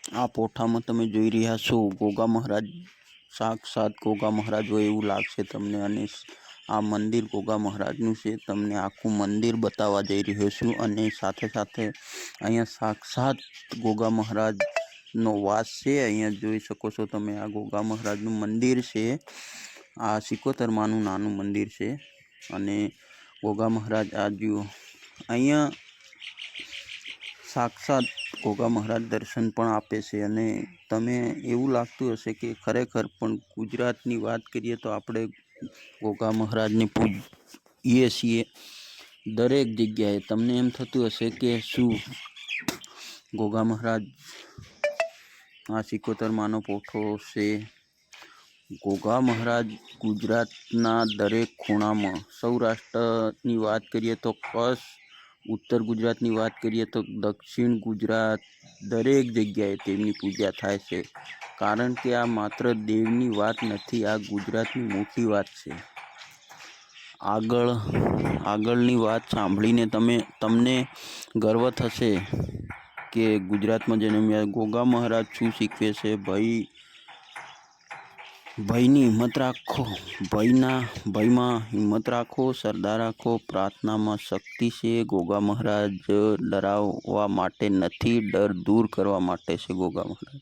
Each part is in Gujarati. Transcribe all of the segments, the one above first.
આ પોઠામાં તમે જોઈ રહ્યા છો ગોગા મહારાજ, સાક્ષાત ગોગા મહારાજ હોય એવું લાગશે તમને. અને આ મંદિર ગોગા મહારાજનું છે. તમને આખું મંદિર બતાવવા જઈ રહ્યો છું. અને સાથે સાથે અહીંયા સાક્ષાત ગોગા મહારાજનો વાસ છે. અહીંયા જોઈ શકો છો તમે, આ ગોગા મહારાજનું મંદિર છે. આ સિકોતરમાનું નાનું મંદિર છે. અને ગોગા મહારાજ આ જુઓ, અહીંયા સાક્ષાત ગોગા મહારાજ દર્શન પણ આપે છે. અને તમે એવું લાગતું હશે કે ખરેખર પણ ગુજરાતની વાત કરીએ તો આપણે ગોગા મહારાજને પૂજીએ છીએ દરેક જગ્યાએ. તમને એમ થતું હશે કે શું ગોગા મહારાજ, આ સિકોતરમાનો પોઠો છે. ગોગા મહારાજ ગુજરાતના દરેક ખૂણામાં, સૌરાષ્ટ્રની વાત કરીએ તો કચ્છ, ઉત્તર ગુજરાતની વાત કરીએ તો દક્ષિણ ગુજરાત, દરેક જગ્યાએ તેમની પૂજા થાય છે. કારણ કે આ માત્ર દેવની વાત નથી, આ ગુજરાતની મોટી વાત છે. આગળની વાત સાંભળીને તમને ગર્વ થશે કે ગુજરાતમાં જન્મ્યા ગોગા મહારાજ શું શીખવે છે. ભયની હિંમત રાખો, ભયમાં હિંમત રાખો, શ્રદ્ધા રાખો, પ્રાર્થનામાં શક્તિ છે. ગોગા મહારાજ ડરાવવા માટે નથી, ડર દૂર કરવા માટે છે ગોગા મહારાજ.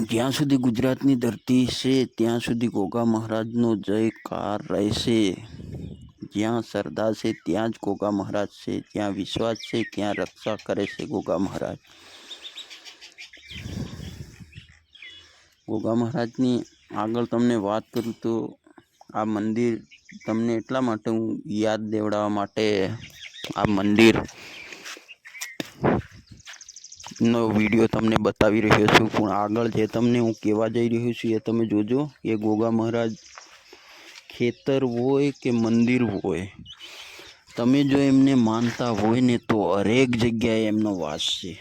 જ્યાં સુધી ગુજરાતની ધરતી છે ત્યાં સુધી ગોગા મહારાજનો જયકાર રહેશે. જ્યાં શ્રદ્ધા છે ત્યાં જ ગોગા મહારાજ છે. જ્યાં વિશ્વાસ છે ત્યાં રક્ષા કરે છે ગોગા મહારાજ. ગોગા મહારાજની આગળ તમને વાત કરું તો આ મંદિર તમને એટલા માટે હું યાદ દેવડાવવા માટે આ મંદિર નો વિડીયો તમને બતાવી રહ્યો છું. પણ આગળ જે તમને હું કહેવા જઈ રહ્યો છું એ તમે જોજો. એ ગોગા મહારાજ ખેતર હોય કે મંદિર હોય, તમે જો એમને માનતા હોય ને તો હરેક જગ્યાએ એમનો વાસ છે.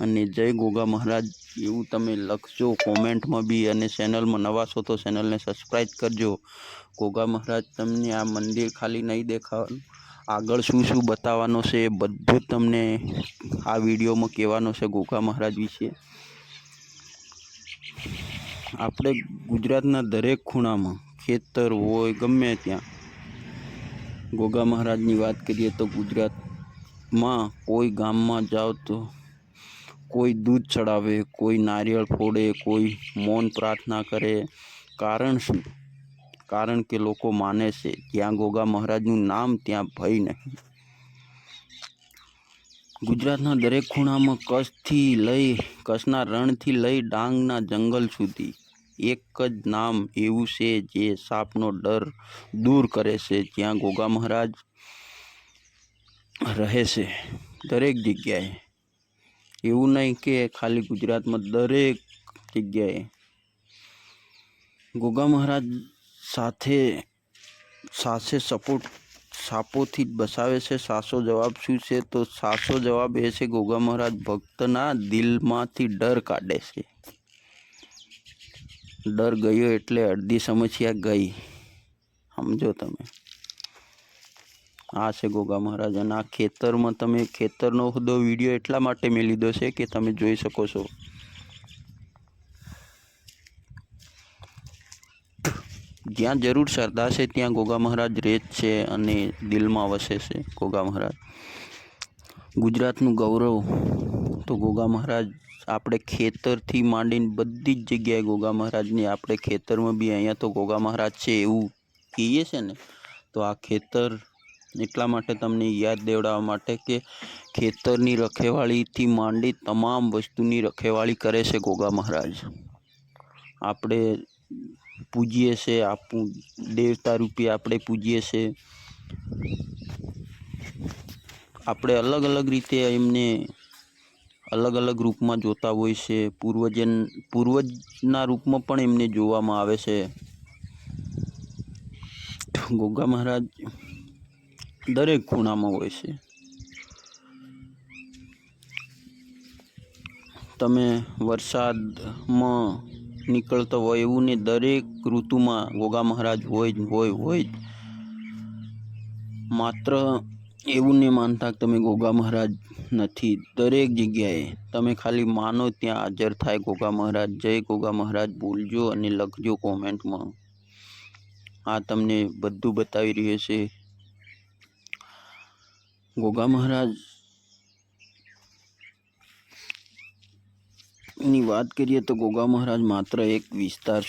અને જય ગોગા મહારાજ એવું તમે લખજો કોમેન્ટમાં બી. અને ચેનલમાં નવા છો તો ચેનલને સબસ્ક્રાઈબ કરજો. ગોગા મહારાજ તમને આ મંદિર ખાલી નહીં દેખાવાનું, આગળ શું શું બતાવવાનો છે એ બધું જ તમને આ વિડીયોમાં કહેવાનો છે ગોગા મહારાજ વિશે. આપણે ગુજરાતના દરેક ખૂણામાં ખેતર હોય ગમે ત્યાં ગોગા મહારાજની વાત કરીએ તો ગુજરાતમાં કોઈ ગામમાં જાઓ તો કોઈ દૂધ ચડાવે, કોઈ નારિયેળ ફોડે, કોઈ મૌન પ્રાર્થના કરે. કારણ શું? કારણ કે લોકો માને છે જ્યાં ગોગા મહારાજનું નામ ત્યાં ભય નહીં. ગુજરાતના દરેક ખૂણામાં કચ્છના રણથી લઈ ડાંગના જંગલ સુધી એક જ નામ એવું છે જે સાપનો ડર દૂર કરે છે. જ્યાં ગોગા મહારાજ રહે છે દરેક જગ્યાએ, એવું નહીં કે ખાલી ગુજરાતમાં, દરેક જગ્યાએ ગોગા મહારાજ સાથે સપોર્ટ સાપોથી જ બસાવે છે. સાચો જવાબ શું છે? તો સાચો જવાબ એ છે ગોગા મહારાજ ભક્તના દિલમાંથી ડર કાઢે છે. ડર ગયો એટલે અડધી સમસ્યા ગઈ. સમજો તમે. આ છે ગોગા મહારાજ. અને આ ખેતરમાં તમે ખેતરનો બધો વિડીયો એટલા માટે મેં લીધો છે કે તમે જોઈ શકો છો. જ્યાં જરૂર શ્રદ્ધા છે ત્યાં ગોગા મહારાજ રહે જ છે અને દિલમાં વસે છે ગોગા મહારાજ. ગુજરાતનું ગૌરવ તો ગોગા મહારાજ. આપણે ખેતરથી માંડીને બધી જ જગ્યાએ ગોગા મહારાજની, આપણે ખેતરમાં બી અહીંયા તો ગોગા મહારાજ છે એવું કહીએ છે ને. તો આ ખેતર એટલા માટે તમને યાદ દેવડાવવા માટે કે ખેતરની રખેવાળીથી માંડી તમામ વસ્તુની રખેવાળી કરે છે ગોગા મહારાજ. આપણે પૂજીએ છે, દેવતા રૂપે આપણે પૂજીએ છે. આપણે અલગ અલગ રીતે એમને અલગ અલગ રૂપમાં જોતા હોય છે. પૂર્વજના રૂપમાં પણ એમને જોવામાં આવે છે. ગોગા મહારાજ દરેક ખૂણામાં હોય છે. તમે વરસાદમાં નીકળતો હોય એવું ને દરેક ઋતુમાં ગોગા મહારાજ હોય જ. માત્ર એવું નહીં માનતા કે તમે ગોગા મહારાજ નથી. દરેક જગ્યાએ તમે ખાલી માનો ત્યાં હાજર થાય ગોગા મહારાજ. જય ગોગા મહારાજ બોલજો અને લખજો કોમેન્ટમાં. આ તમને બધું બતાવી રહ્યું છે. ગોગા મહારાજ ની વાત કરીએ તો ગોગા મહારાજ માત્ર એક વિસ્તાર